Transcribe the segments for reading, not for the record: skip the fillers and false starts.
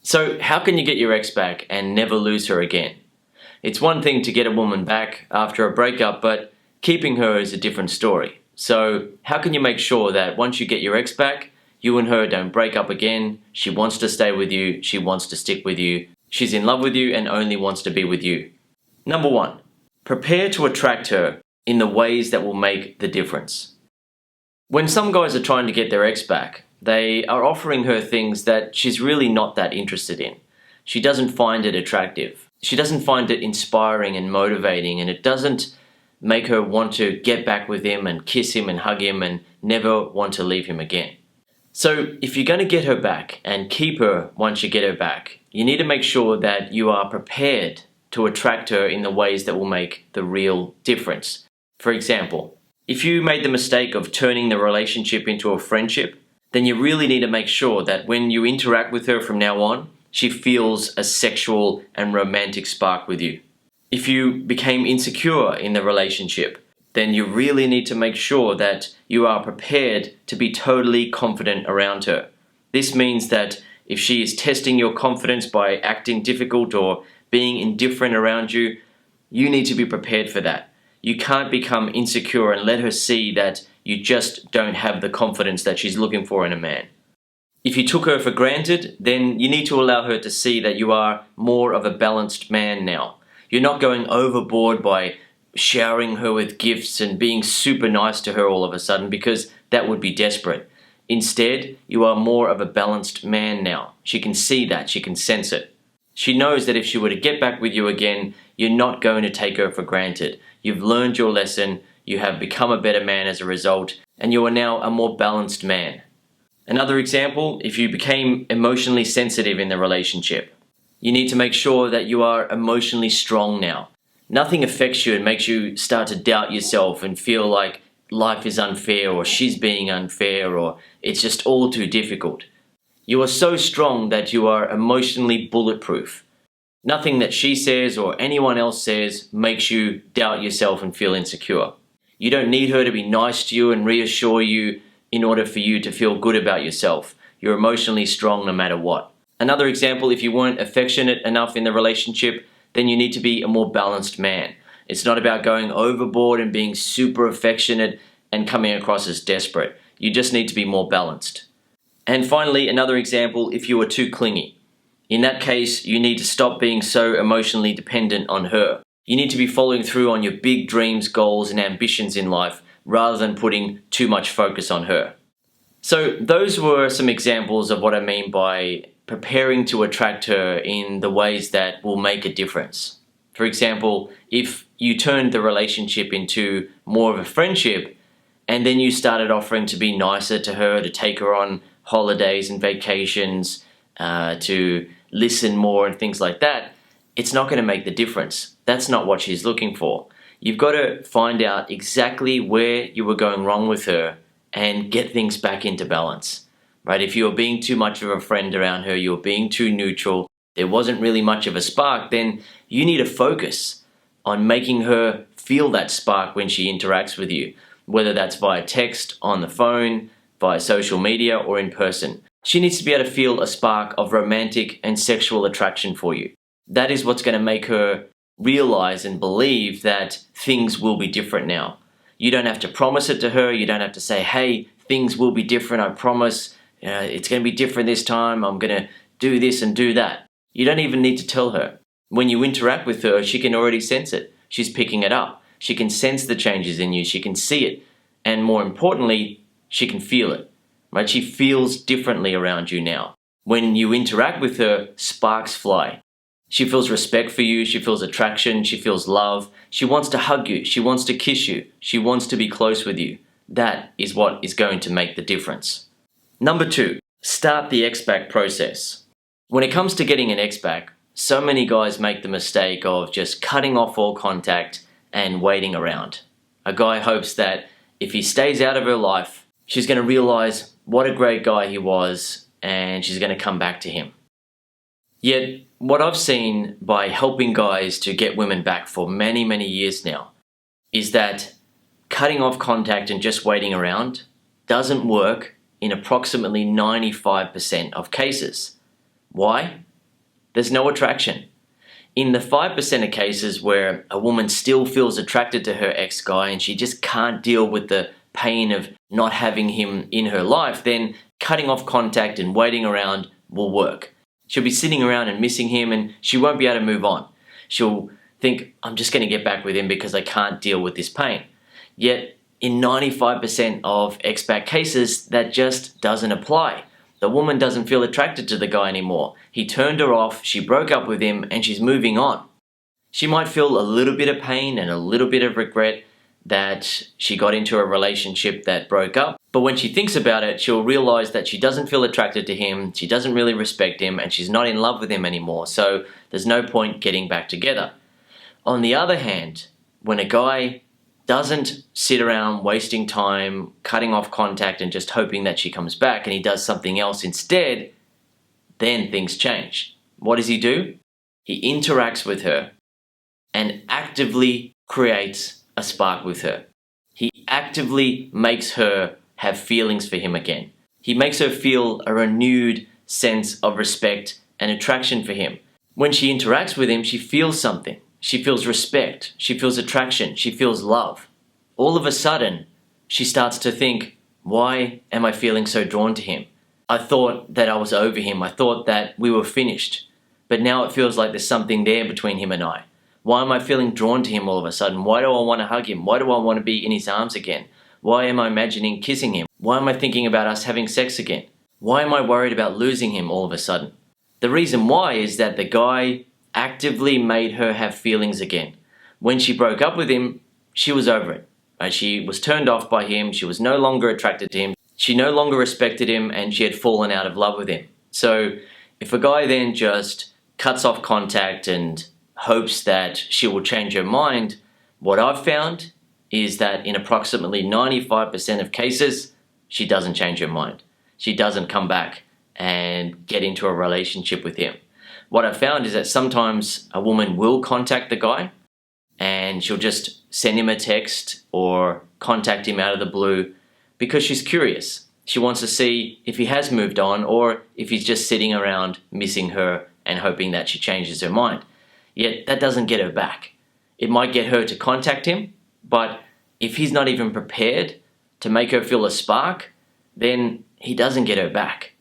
So how can you get your ex back and never lose her again? It's one thing to get a woman back after a breakup, but keeping her is a different story. So how can you make sure that once you get your ex back, you and her don't break up again, she wants to stay with you, she wants to stick with you, she's in love with you and only wants to be with you? Number one, prepare to attract her in the ways that will make the difference. When some guys are trying to get their ex back, they are offering her things that she's really not that interested in. She doesn't find it attractive. She doesn't find it inspiring and motivating, and it doesn't make her want to get back with him and kiss him and hug him and never want to leave him again. So if you're going to get her back and keep her once you get her back, you need to make sure that you are prepared to attract her in the ways that will make the real difference. For example, if you made the mistake of turning the relationship into a friendship, then you really need to make sure that when you interact with her from now on, she feels a sexual and romantic spark with you. If you became insecure in the relationship, then you really need to make sure that you are prepared to be totally confident around her. This means that if she is testing your confidence by acting difficult or being indifferent around you, you need to be prepared for that. You can't become insecure and let her see that you just don't have the confidence that she's looking for in a man. If you took her for granted, then you need to allow her to see that you are more of a balanced man now. You're not going overboard by showering her with gifts and being super nice to her all of a sudden, because that would be desperate. Instead, you are more of a balanced man now. She can see that, she can sense it. She knows that if she were to get back with you again, you're not going to take her for granted. You've learned your lesson, you have become a better man as a result, and you are now a more balanced man. Another example, if you became emotionally sensitive in the relationship, you need to make sure that you are emotionally strong now. Nothing affects you and makes you start to doubt yourself and feel like life is unfair or she's being unfair or it's just all too difficult. You are so strong that you are emotionally bulletproof. Nothing that she says or anyone else says makes you doubt yourself and feel insecure. You don't need her to be nice to you and reassure you in order for you to feel good about yourself. You're emotionally strong no matter what. Another example, if you weren't affectionate enough in the relationship, then you need to be a more balanced man. It's not about going overboard and being super affectionate and coming across as desperate. You just need to be more balanced. And finally, another example, if you are too clingy. In that case, you need to stop being so emotionally dependent on her. You need to be following through on your big dreams, goals, and ambitions in life rather than putting too much focus on her. So those were some examples of what I mean by preparing to attract her in the ways that will make a difference. For example, if you turned the relationship into more of a friendship and then you started offering to be nicer to her, to take her on holidays and vacations, to listen more and things like that, it's not going to make the difference. That's not what she's looking for. You've got to find out exactly where you were going wrong with her and get things back into balance. Right? If you were being too much of a friend around her, you were being too neutral, there wasn't really much of a spark, then you need to focus on making her feel that spark when she interacts with you, whether that's via text, on the phone, via social media, or in person. She needs to be able to feel a spark of romantic and sexual attraction for you. That is what's going to make her realize and believe that things will be different now. You don't have to promise it to her. You don't have to say, hey, things will be different, I promise. It's going to be different this time. I'm going to do this and do that. You don't even need to tell her. When you interact with her, she can already sense it. She's picking it up. She can sense the changes in you. She can see it. And more importantly, she can feel it. Right? She feels differently around you now. When you interact with her, sparks fly. She feels respect for you. She feels attraction. She feels love. She wants to hug you. She wants to kiss you. She wants to be close with you. That is what is going to make the difference. Number 2, start the XPac process. When it comes to getting an XPac, so many guys make the mistake of just cutting off all contact and waiting around. A guy hopes that if he stays out of her life, she's going to realize what a great guy he was and she's going to come back to him. Yet, what I've seen by helping guys to get women back for many, many years now is that cutting off contact and just waiting around doesn't work in approximately 95% of cases. Why? There's no attraction. In the 5% of cases where a woman still feels attracted to her ex-guy and she just can't deal with the pain of not having him in her life, then cutting off contact and waiting around will work. She'll be sitting around and missing him, and she won't be able to move on. She'll think, I'm just going to get back with him because I can't deal with this pain. Yet, in 95% of XPac cases, that just doesn't apply. The woman doesn't feel attracted to the guy anymore. He turned her off, she broke up with him, and she's moving on. She might feel a little bit of pain and a little bit of regret that she got into a relationship that broke up. But when she thinks about it, she'll realize that she doesn't feel attracted to him, she doesn't really respect him, and she's not in love with him anymore. So there's no point getting back together. On the other hand, when a guy doesn't sit around wasting time, cutting off contact and just hoping that she comes back, and he does something else instead, then things change. What does he do? He interacts with her and actively creates a spark with her. He actively makes her have feelings for him again. He makes her feel a renewed sense of respect and attraction for him. When she interacts with him, she feels something. She feels respect, she feels attraction, she feels love. All of a sudden, she starts to think, why am I feeling so drawn to him? I thought that I was over him, I thought that we were finished, but now it feels like there's something there between him and I. Why am I feeling drawn to him all of a sudden? Why do I want to hug him? Why do I want to be in his arms again? Why am I imagining kissing him? Why am I thinking about us having sex again? Why am I worried about losing him all of a sudden? The reason why is that the guy actively made her have feelings again. When she broke up with him, she was over it. She was turned off by him, she was no longer attracted to him, she no longer respected him, and she had fallen out of love with him. So if a guy then just cuts off contact and hopes that she will change her mind, what I've found is that in approximately 95% of cases, she doesn't change her mind. She doesn't come back and get into a relationship with him. What I've found is that sometimes a woman will contact the guy and she'll just send him a text or contact him out of the blue because she's curious. She wants to see if he has moved on or if he's just sitting around missing her and hoping that she changes her mind. Yet that doesn't get her back. It might get her to contact him, but if he's not even prepared to make her feel a spark, then he doesn't get her back.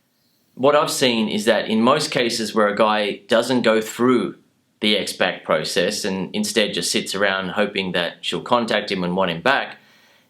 What I've seen is that in most cases where a guy doesn't go through the XPac process and instead just sits around hoping that she'll contact him and want him back,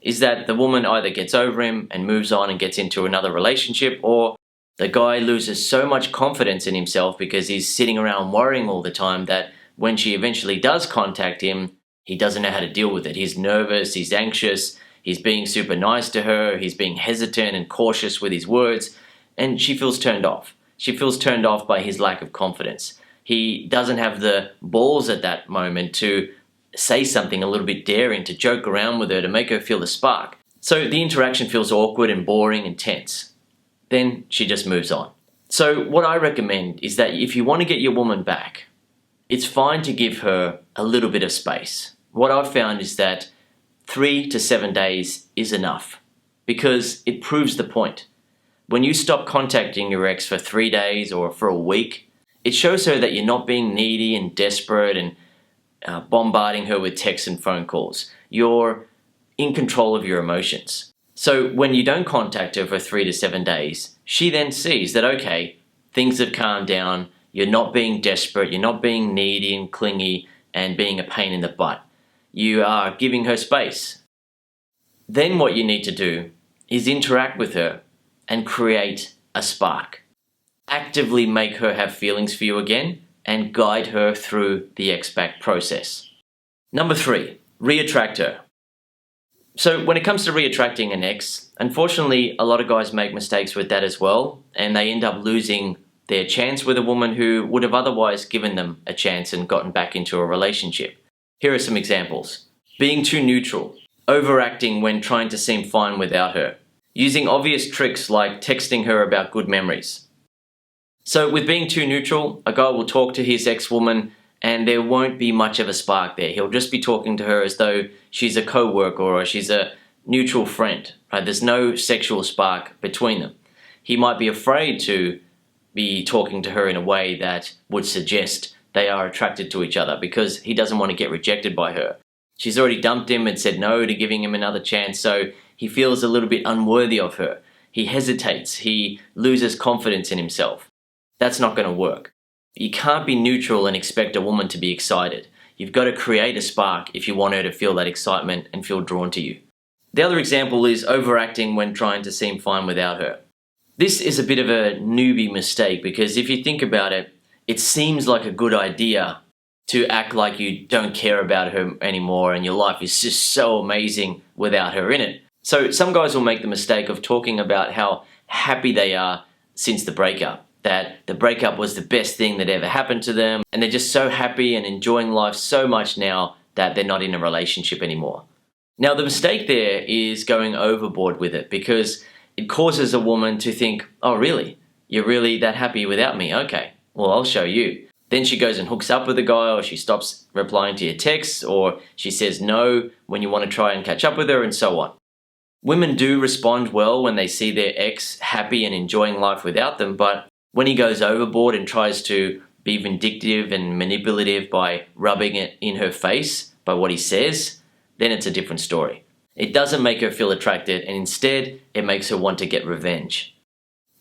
is that the woman either gets over him and moves on and gets into another relationship, or the guy loses so much confidence in himself because he's sitting around worrying all the time that when she eventually does contact him, he doesn't know how to deal with it. He's nervous, he's anxious, he's being super nice to her, he's being hesitant and cautious with his words, and she feels turned off. She feels turned off by his lack of confidence. He doesn't have the balls at that moment to say something a little bit daring, to joke around with her, to make her feel the spark. So the interaction feels awkward and boring and tense. Then she just moves on. So what I recommend is that if you want to get your woman back, it's fine to give her a little bit of space. What I've found is that 3 to 7 days is enough because it proves the point. When you stop contacting your ex for 3 days or for a week, it shows her that you're not being needy and desperate and bombarding her with texts and phone calls. You're in control of your emotions. So when you don't contact her for 3 to 7 days, she then sees that, okay, things have calmed down, you're not being desperate, you're not being needy and clingy and being a pain in the butt. You are giving her space. Then what you need to do is interact with her and create a spark. Actively make her have feelings for you again and guide her through the XPac process. Number 3, reattract her. So when it comes to reattracting an ex, unfortunately a lot of guys make mistakes with that as well, and they end up losing their chance with a woman who would have otherwise given them a chance and gotten back into a relationship. Here are some examples. Being too neutral, overacting when trying to seem fine without her, using obvious tricks like texting her about good memories. So with being too neutral, a guy will talk to his ex-woman and there won't be much of a spark there. He'll just be talking to her as though she's a co-worker or she's a neutral friend. Right? There's no sexual spark between them. He might be afraid to be talking to her in a way that would suggest they are attracted to each other, because he doesn't want to get rejected by her. She's already dumped him and said no to giving him another chance, so he feels a little bit unworthy of her. He hesitates. He loses confidence in himself. That's not going to work. You can't be neutral and expect a woman to be excited. You've got to create a spark if you want her to feel that excitement and feel drawn to you. The other example is overacting when trying to seem fine without her. This is a bit of a newbie mistake, because if you think about it, it seems like a good idea to act like you don't care about her anymore and your life is just so amazing without her in it. So some guys will make the mistake of talking about how happy they are since the breakup, that the breakup was the best thing that ever happened to them, and they're just so happy and enjoying life so much now that they're not in a relationship anymore. Now, the mistake there is going overboard with it, because it causes a woman to think, oh really? You're really that happy without me? Okay, well I'll show you. Then she goes and hooks up with the guy, or she stops replying to your texts, or she says no when you want to try and catch up with her, and so on. Women do respond well when they see their ex happy and enjoying life without them, but when he goes overboard and tries to be vindictive and manipulative by rubbing it in her face by what he says, then it's a different story. It doesn't make her feel attracted, and instead it makes her want to get revenge.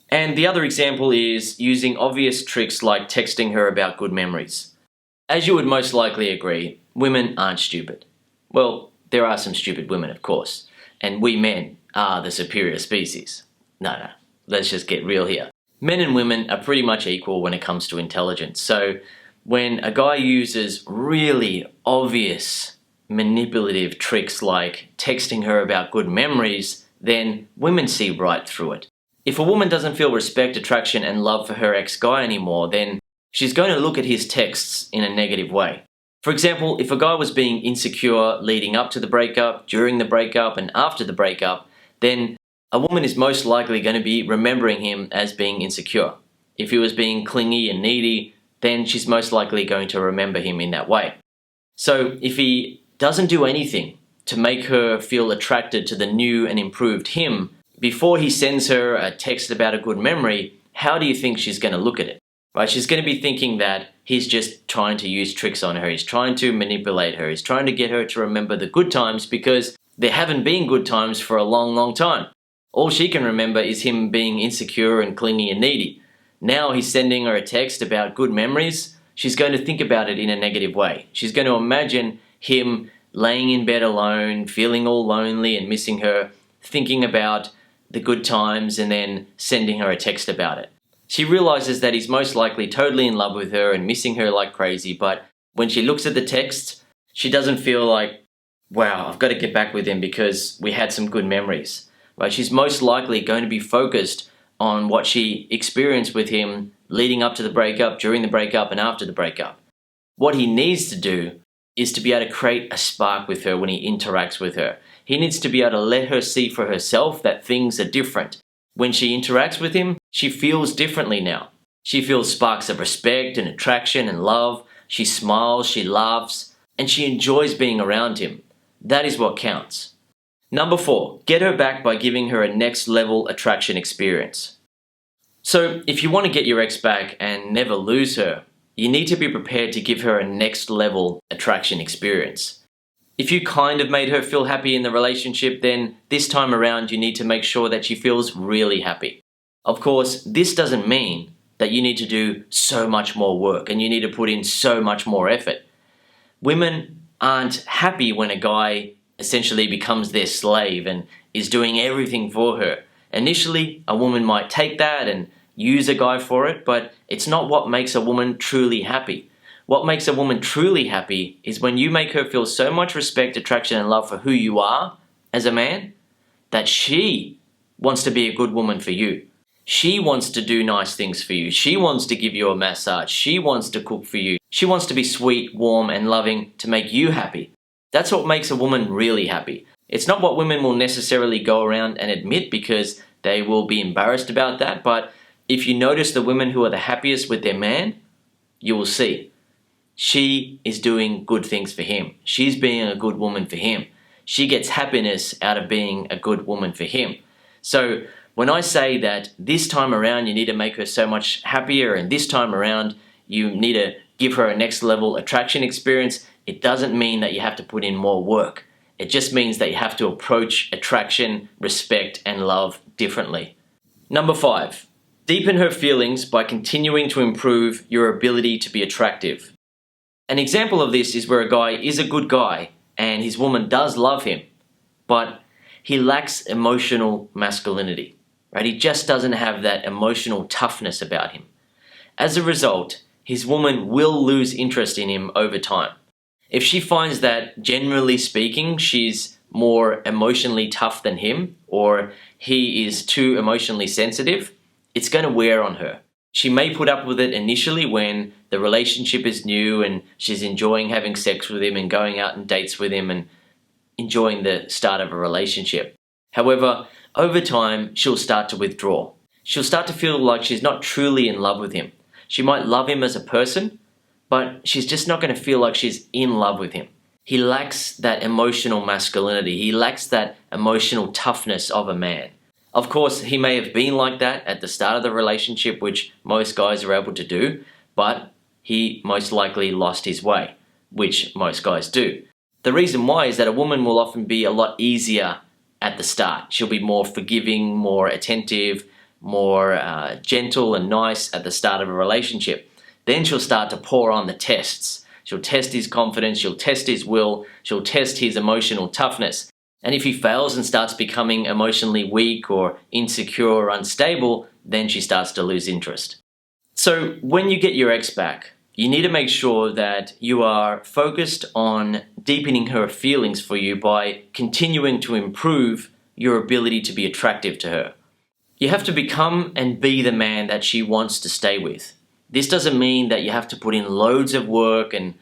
And the other example is using obvious tricks like texting her about good memories. As you would most likely agree, women aren't stupid. Well, there are some stupid women, of course, and we men are the superior species. No, let's just get real here. Men and women are pretty much equal when it comes to intelligence. So when a guy uses really obvious manipulative tricks like texting her about good memories, then women see right through it. If a woman doesn't feel respect, attraction, and love for her ex-guy anymore, then she's going to look at his texts in a negative way. For example, if a guy was being insecure leading up to the breakup, during the breakup, and after the breakup, then a woman is most likely going to be remembering him as being insecure. If he was being clingy and needy, then she's most likely going to remember him in that way. So if he doesn't do anything to make her feel attracted to the new and improved him, before he sends her a text about a good memory, how do you think she's going to look at it? Right? She's going to be thinking that he's just trying to use tricks on her. He's trying to manipulate her. He's trying to get her to remember the good times, because there haven't been good times for a long, long time. All she can remember is him being insecure and clingy and needy. Now he's sending her a text about good memories. She's going to think about it in a negative way. She's going to imagine him laying in bed alone, feeling all lonely and missing her, thinking about the good times, and then sending her a text about it. She realizes that he's most likely totally in love with her and missing her like crazy, but when she looks at the text, she doesn't feel like, wow, I've got to get back with him because we had some good memories. Right? She's most likely going to be focused on what she experienced with him leading up to the breakup, during the breakup, and after the breakup. What he needs to do is to be able to create a spark with her when he interacts with her. He needs to be able to let her see for herself that things are different. When she interacts with him, she feels differently now. She feels sparks of respect and attraction and love. She smiles, she laughs, and she enjoys being around him. That is what counts. Number 4, get her back by giving her a next level attraction experience. So if you want to get your ex back and never lose her, you need to be prepared to give her a next level attraction experience. If you kind of made her feel happy in the relationship, then this time around you need to make sure that she feels really happy. Of course, this doesn't mean that you need to do so much more work and you need to put in so much more effort. Women aren't happy when a guy essentially becomes their slave and is doing everything for her. Initially, a woman might take that and use a guy for it, but it's not what makes a woman truly happy. What makes a woman truly happy is when you make her feel so much respect, attraction, and love for who you are as a man, that she wants to be a good woman for you. She wants to do nice things for you. She wants to give you a massage. She wants to cook for you. She wants to be sweet, warm, and loving to make you happy. That's what makes a woman really happy. It's not what women will necessarily go around and admit, because they will be embarrassed about that, but if you notice the women who are the happiest with their man, you will see. She is doing good things for him. She's being a good woman for him. She gets happiness out of being a good woman for him. So When I say that this time around you need to make her so much happier and this time around you need to give her a next level attraction experience, it doesn't mean that you have to put in more work. It just means that you have to approach attraction, respect, and love differently. Number 5, deepen her feelings by continuing to improve your ability to be attractive. An example of this is where a guy is a good guy and his woman does love him, but he lacks emotional masculinity, right? He just doesn't have that emotional toughness about him. As a result, his woman will lose interest in him over time. If she finds that, generally speaking, she's more emotionally tough than him, or he is too emotionally sensitive, it's going to wear on her. She may put up with it initially when the relationship is new and she's enjoying having sex with him and going out on dates with him and enjoying the start of a relationship. However, over time, she'll start to withdraw. She'll start to feel like she's not truly in love with him. She might love him as a person, but she's just not going to feel like she's in love with him. He lacks that emotional masculinity. He lacks that emotional toughness of a man. Of course, he may have been like that at the start of the relationship, which most guys are able to do, but he most likely lost his way, which most guys do. The reason why is that a woman will often be a lot easier at the start. She'll be more forgiving, more attentive, more gentle and nice at the start of a relationship. Then she'll start to pour on the tests. She'll test his confidence, she'll test his will, she'll test his emotional toughness. And if he fails and starts becoming emotionally weak or insecure or unstable, then she starts to lose interest. So when you get your ex back, you need to make sure that you are focused on deepening her feelings for you by continuing to improve your ability to be attractive to her. You have to become and be the man that she wants to stay with. This doesn't mean that you have to put in loads of work and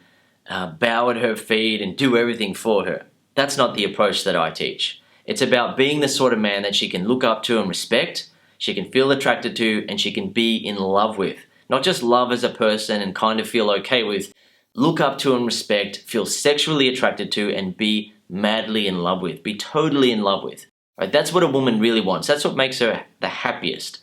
bow at her feet and do everything for her. That's not the approach that I teach. It's about being the sort of man that she can look up to and respect, she can feel attracted to, and she can be in love with. Not just love as a person and kind of feel okay with. Look up to and respect, feel sexually attracted to, and be madly in love with. Be totally in love with. Right? That's what a woman really wants. That's what makes her the happiest.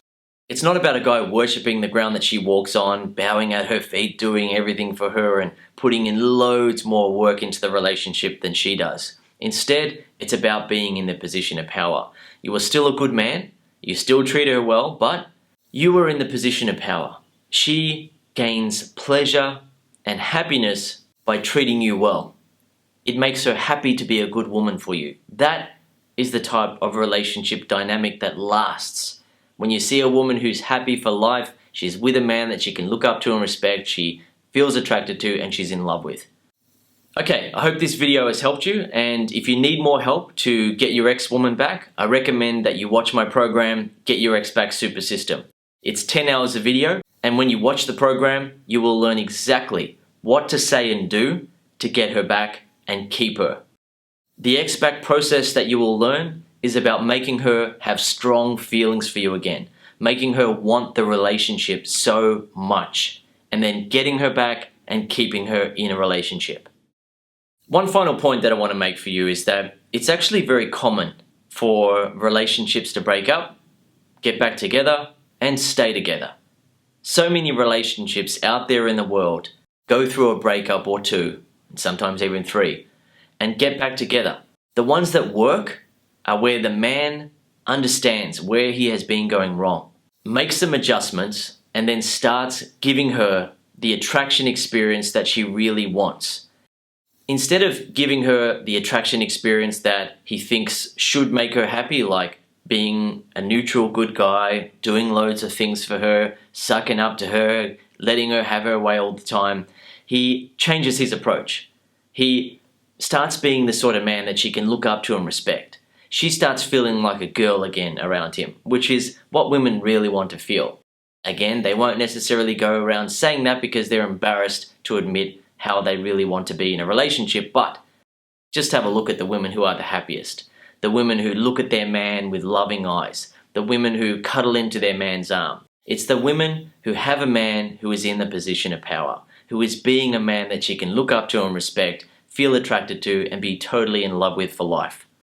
It's not about a guy worshipping the ground that she walks on, bowing at her feet, doing everything for her, and putting in loads more work into the relationship than she does. Instead, it's about being in the position of power. You are still a good man, you still treat her well, but you are in the position of power. She gains pleasure and happiness by treating you well. It makes her happy to be a good woman for you. That is the type of relationship dynamic that lasts. When you see a woman who's happy for life, she's with a man that she can look up to and respect, she feels attracted to, and she's in love with. Okay, I hope this video has helped you, and if you need more help to get your ex-woman back, I recommend that you watch my program, Get Your Ex Back Super System. It's 10 hours of video, and when you watch the program, you will learn exactly what to say and do to get her back and keep her. The X-Back process that you will learn is about making her have strong feelings for you again, making her want the relationship so much, and then getting her back and keeping her in a relationship. One final point that I want to make for you is that it's actually very common for relationships to break up, get back together, and stay together. So many relationships out there in the world go through a breakup or two, and sometimes even 3, and get back together. The ones that work are where the man understands where he has been going wrong, makes some adjustments, and then starts giving her the attraction experience that she really wants. Instead of giving her the attraction experience that he thinks should make her happy, like being a neutral good guy, doing loads of things for her, sucking up to her, letting her have her way all the time, he changes his approach. He starts being the sort of man that she can look up to and respect. She starts feeling like a girl again around him, which is what women really want to feel. Again, they won't necessarily go around saying that because they're embarrassed to admit how they really want to be in a relationship, but just have a look at the women who are the happiest. The women who look at their man with loving eyes. The women who cuddle into their man's arm. It's the women who have a man who is in the position of power, who is being a man that she can look up to and respect, feel attracted to, and be totally in love with for life.